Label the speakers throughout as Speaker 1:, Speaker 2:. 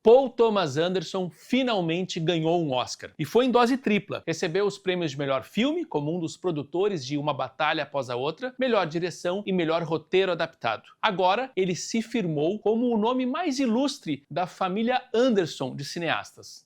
Speaker 1: Paul Thomas Anderson finalmente ganhou um Oscar. E foi em dose tripla. Recebeu os prêmios de melhor filme, como um dos produtores de Uma Batalha Após a Outra, melhor direção e melhor roteiro adaptado. Agora, ele se firmou como o nome mais ilustre da família Anderson de cineastas.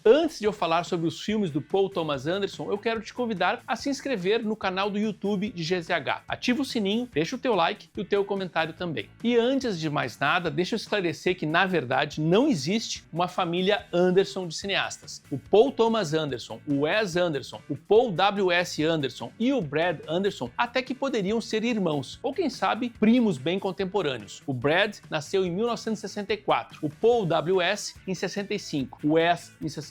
Speaker 1: Antes de eu falar sobre os filmes do Paul Thomas Anderson, eu quero te convidar a se inscrever no canal do YouTube de GZH. Ativa o sininho, deixa o teu like e o teu comentário também. E antes de mais nada, deixa eu esclarecer que, na verdade, não existe uma família Anderson de cineastas. O Paul Thomas Anderson, o Wes Anderson, o Paul W.S. Anderson e o Brad Anderson até que poderiam ser irmãos, ou quem sabe, primos bem contemporâneos. O Brad nasceu em 1964, o Paul W.S. em 65, o Wes em 69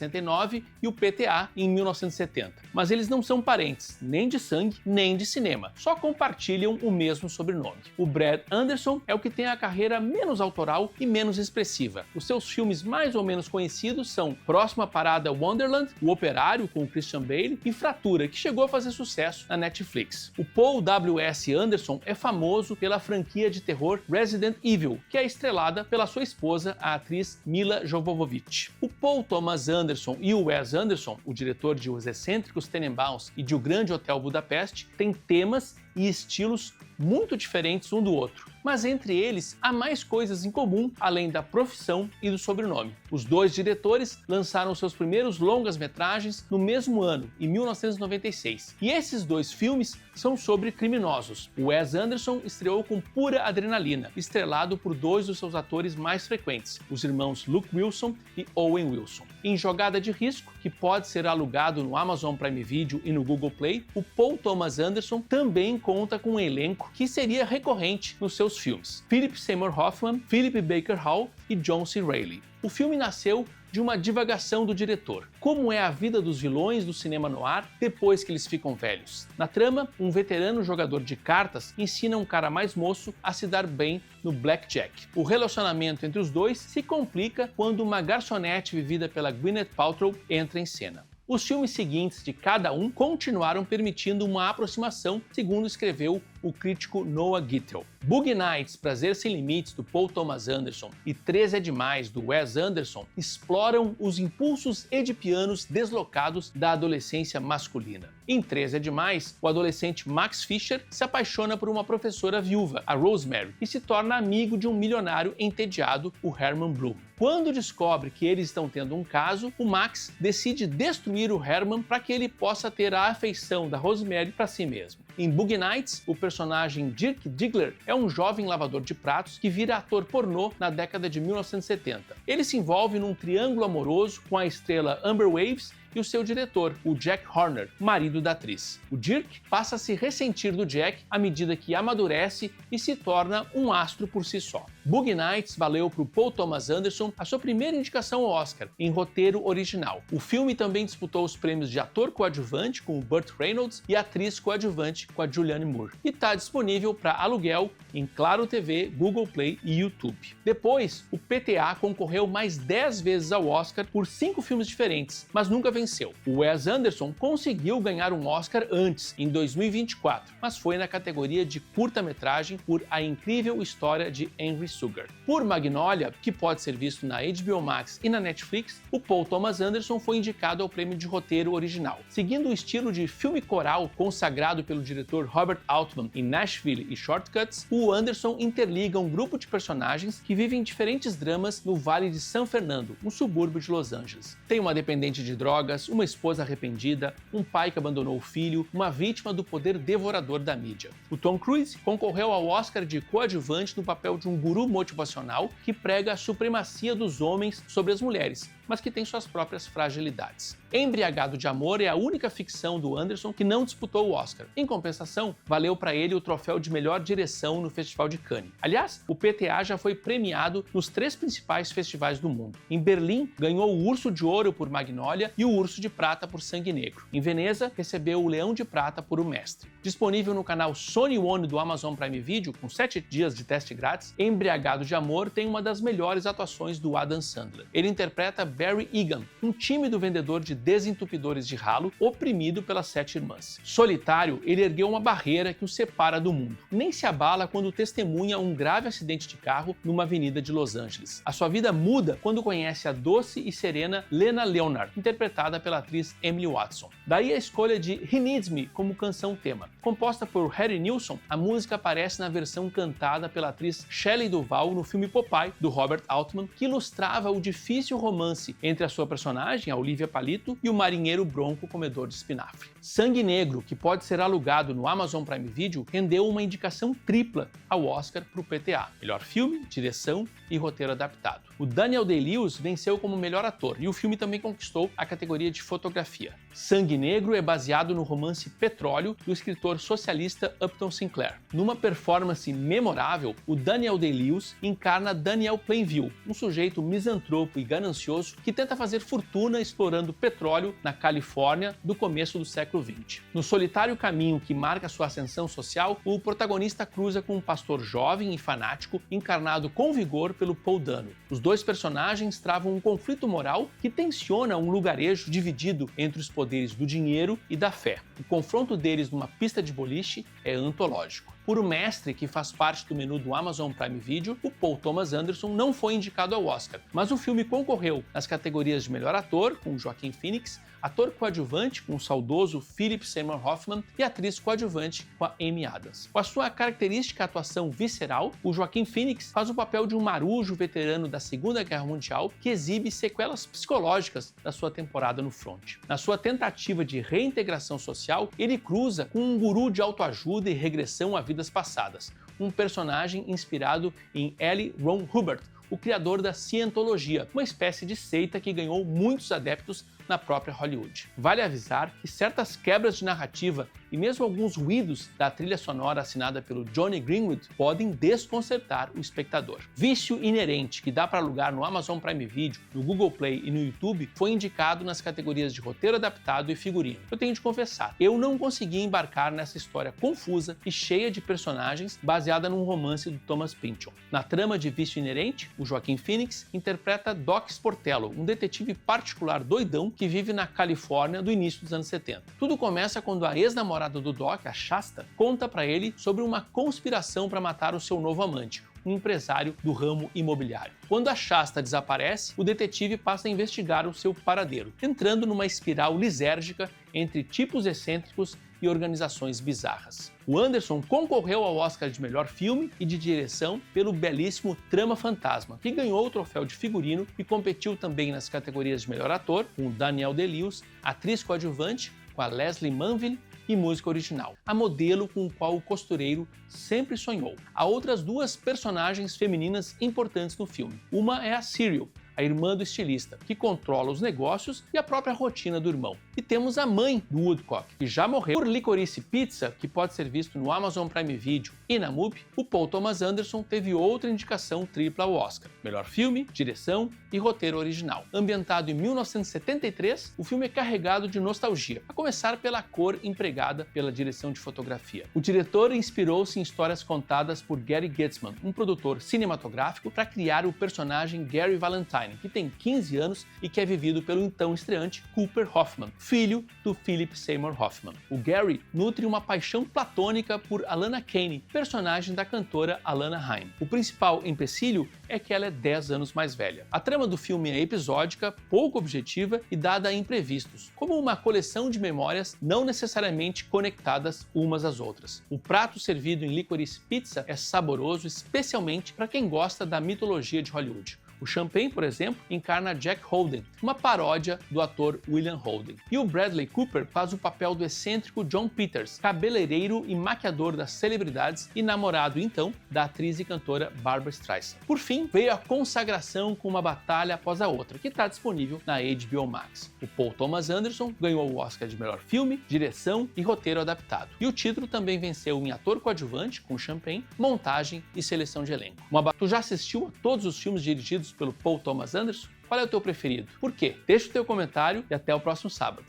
Speaker 1: e o PTA em 1970. Mas eles não são parentes, nem de sangue, nem de cinema. Só compartilham o mesmo sobrenome. O Brad Anderson é o que tem a carreira menos autoral e menos expressiva. Os seus filmes mais ou menos conhecidos são Próxima Parada Wonderland, O Operário com o Christian Bale e Fratura, que chegou a fazer sucesso na Netflix. O Paul W.S. Anderson é famoso pela franquia de terror Resident Evil, que é estrelada pela sua esposa, a atriz Milla Jovovich. O Paul Thomas Anderson e o Wes Anderson, o diretor de Os Excêntricos Tenenbaums e de O Grande Hotel Budapeste, têm temas e estilos muito diferentes um do outro, mas entre eles há mais coisas em comum além da profissão e do sobrenome. Os dois diretores lançaram seus primeiros longas-metragens no mesmo ano, em 1996, e esses dois filmes são sobre criminosos. O Wes Anderson estreou com Pura Adrenalina, estrelado por dois dos seus atores mais frequentes, os irmãos Luke Wilson e Owen Wilson. Em Jogada de Risco, que pode ser alugado no Amazon Prime Video e no Google Play, o Paul Thomas Anderson também conta com um elenco que seria recorrente nos seus filmes: Philip Seymour Hoffman, Philip Baker Hall e John C. Reilly. O filme nasceu de uma divagação do diretor. Como é a vida dos vilões do cinema noir depois que eles ficam velhos? Na trama, um veterano jogador de cartas ensina um cara mais moço a se dar bem no blackjack. O relacionamento entre os dois se complica quando uma garçonete vivida pela Gwyneth Paltrow entra em cena. Os filmes seguintes de cada um continuaram permitindo uma aproximação, segundo escreveu o crítico Noah Gittel. Boogie Nights, Prazer Sem Limites, do Paul Thomas Anderson, e 3 é Demais, do Wes Anderson, exploram os impulsos edipianos deslocados da adolescência masculina. Em 3 é Demais, o adolescente Max Fisher se apaixona por uma professora viúva, a Rosemary, e se torna amigo de um milionário entediado, o Herman Bloom. Quando descobre que eles estão tendo um caso, o Max decide destruir o Herman para que ele possa ter a afeição da Rosemary para si mesmo. Em Boogie Nights, o personagem Dirk Diggler é um jovem lavador de pratos que vira ator pornô na década de 1970. Ele se envolve num triângulo amoroso com a estrela Amber Waves e o seu diretor, o Jack Horner, marido da atriz. O Dirk passa a se ressentir do Jack à medida que amadurece e se torna um astro por si só. Boogie Nights valeu para o Paul Thomas Anderson a sua primeira indicação ao Oscar, em roteiro original. O filme também disputou os prêmios de ator coadjuvante com o Burt Reynolds e atriz coadjuvante com a Julianne Moore. E está disponível para aluguel em Claro TV, Google Play e YouTube. Depois, o PTA concorreu mais 10 vezes ao Oscar por 5 filmes diferentes, mas nunca venceu. O Wes Anderson conseguiu ganhar um Oscar antes, em 2024, mas foi na categoria de curta-metragem por A Incrível História de Henry Sugar. Por Magnolia, que pode ser visto na HBO Max e na Netflix, o Paul Thomas Anderson foi indicado ao prêmio de roteiro original. Seguindo o estilo de filme coral consagrado pelo diretor Robert Altman em Nashville e Shortcuts, o Anderson interliga um grupo de personagens que vivem diferentes dramas no Vale de San Fernando, um subúrbio de Los Angeles. Tem uma dependente de drogas, uma esposa arrependida, um pai que abandonou o filho, uma vítima do poder devorador da mídia. O Tom Cruise concorreu ao Oscar de coadjuvante no papel de um guru motivacional que prega a supremacia dos homens sobre as mulheres, mas que tem suas próprias fragilidades. Embriagado de Amor é a única ficção do Anderson que não disputou o Oscar. Em compensação, valeu para ele o troféu de melhor direção no Festival de Cannes. Aliás, o PTA já foi premiado nos 3 principais festivais do mundo. Em Berlim, ganhou o Urso de Ouro por Magnolia e o Urso de Prata por Sangue Negro. Em Veneza, recebeu o Leão de Prata por O Mestre. Disponível no canal Sony One do Amazon Prime Video, com 7 dias de teste grátis, Embriagado de Amor tem uma das melhores atuações do Adam Sandler. Ele interpreta Barry Egan, um tímido vendedor de desentupidores de ralo oprimido pelas 7 irmãs. Solitário, ele ergueu uma barreira que o separa do mundo. Nem se abala quando testemunha um grave acidente de carro numa avenida de Los Angeles. A sua vida muda quando conhece a doce e serena Lena Leonard, interpretada pela atriz Emily Watson. Daí a escolha de He Needs Me como canção-tema. Composta por Harry Nilsson, a música aparece na versão cantada pela atriz Shelley Duvall no filme Popeye, do Robert Altman, que ilustrava o difícil romance entre a sua personagem, a Olivia Palito, e o marinheiro bronco comedor de espinafre. Sangue Negro, que pode ser alugado no Amazon Prime Video, rendeu uma indicação tripla ao Oscar para o PTA: melhor filme, direção e roteiro adaptado. O Daniel Day-Lewis venceu como melhor ator e o filme também conquistou a categoria de fotografia. Sangue Negro é baseado no romance Petróleo do escritor socialista Upton Sinclair. Numa performance memorável, o Daniel Day-Lewis encarna Daniel Plainview, um sujeito misantropo e ganancioso que tenta fazer fortuna explorando petróleo na Califórnia do começo do século XX. No solitário caminho que marca sua ascensão social, o protagonista cruza com um pastor jovem e fanático encarnado com vigor pelo Paul Dano. Os dois personagens travam um conflito moral que tensiona um lugarejo dividido entre os poderes do dinheiro e da fé. O confronto deles numa pista de boliche é antológico. Por O Mestre, que faz parte do menu do Amazon Prime Video, o Paul Thomas Anderson não foi indicado ao Oscar, mas o filme concorreu nas categorias de melhor ator, com Joaquin Phoenix, ator coadjuvante, com o saudoso Philip Seymour Hoffman, e atriz coadjuvante, com a Amy Adams. Com a sua característica atuação visceral, o Joaquin Phoenix faz o papel de um marujo veterano da Segunda Guerra Mundial que exibe sequelas psicológicas da sua temporada no front. Na sua tentativa de reintegração social, ele cruza com um guru de autoajuda e regressão a vidas passadas, um personagem inspirado em L. Ron Hubbard, o criador da Cientologia, uma espécie de seita que ganhou muitos adeptos na própria Hollywood. Vale avisar que certas quebras de narrativa e mesmo alguns ruídos da trilha sonora assinada pelo Johnny Greenwood podem desconcertar o espectador. Vício Inerente, que dá para alugar no Amazon Prime Video, no Google Play e no YouTube, foi indicado nas categorias de roteiro adaptado e figurino. Eu tenho de confessar, eu não consegui embarcar nessa história confusa e cheia de personagens baseada num romance do Thomas Pynchon. Na trama de Vício Inerente, o Joaquin Phoenix interpreta Doc Sportello, um detetive particular doidão que vive na Califórnia do início dos anos 70. Tudo começa quando a ex-namorada do Doc, a Shasta, conta para ele sobre uma conspiração para matar o seu novo amante, um empresário do ramo imobiliário. Quando a Shasta desaparece, o detetive passa a investigar o seu paradeiro, entrando numa espiral lisérgica entre tipos excêntricos e organizações bizarras. O Anderson concorreu ao Oscar de melhor filme e de direção pelo belíssimo Trama Fantasma, que ganhou o troféu de figurino e competiu também nas categorias de melhor ator, com o Daniel Day-Lewis, atriz coadjuvante, com a Leslie Manville, e música original, a modelo com o qual o costureiro sempre sonhou. Há outras duas personagens femininas importantes no filme. Uma é a Cyril, a irmã do estilista, que controla os negócios e a própria rotina do irmão. E temos a mãe do Woodcock, que já morreu. Por Licorice Pizza, que pode ser visto no Amazon Prime Video e na MUBI, o Paul Thomas Anderson teve outra indicação tripla ao Oscar: melhor filme, direção e roteiro original. Ambientado em 1973, o filme é carregado de nostalgia, a começar pela cor empregada pela direção de fotografia. O diretor inspirou-se em histórias contadas por Gary Goetzman, um produtor cinematográfico, para criar o personagem Gary Valentine, que tem 15 anos e que é vivido pelo então estreante Cooper Hoffman, filho do Philip Seymour Hoffman. O Gary nutre uma paixão platônica por Alana Kane, personagem da cantora Alana Haim. O principal empecilho é que ela é 10 anos mais velha. A trama do filme é episódica, pouco objetiva e dada a imprevistos, como uma coleção de memórias não necessariamente conectadas umas às outras. O prato servido em Licorice Pizza é saboroso, especialmente para quem gosta da mitologia de Hollywood. O Champagne, por exemplo, encarna Jack Holden, uma paródia do ator William Holden. E o Bradley Cooper faz o papel do excêntrico John Peters, cabeleireiro e maquiador das celebridades e namorado, então, da atriz e cantora Barbra Streisand. Por fim, veio a consagração com uma batalha após a outra, que está disponível na HBO Max. O Paul Thomas Anderson ganhou o Oscar de melhor filme, direção e roteiro adaptado. E o título também venceu em ator coadjuvante, com Champagne, montagem e seleção de elenco. Tu já assistiu a todos os filmes dirigidos pelo Paul Thomas Anderson? Qual é o teu preferido? Por quê? Deixa o teu comentário e até o próximo sábado.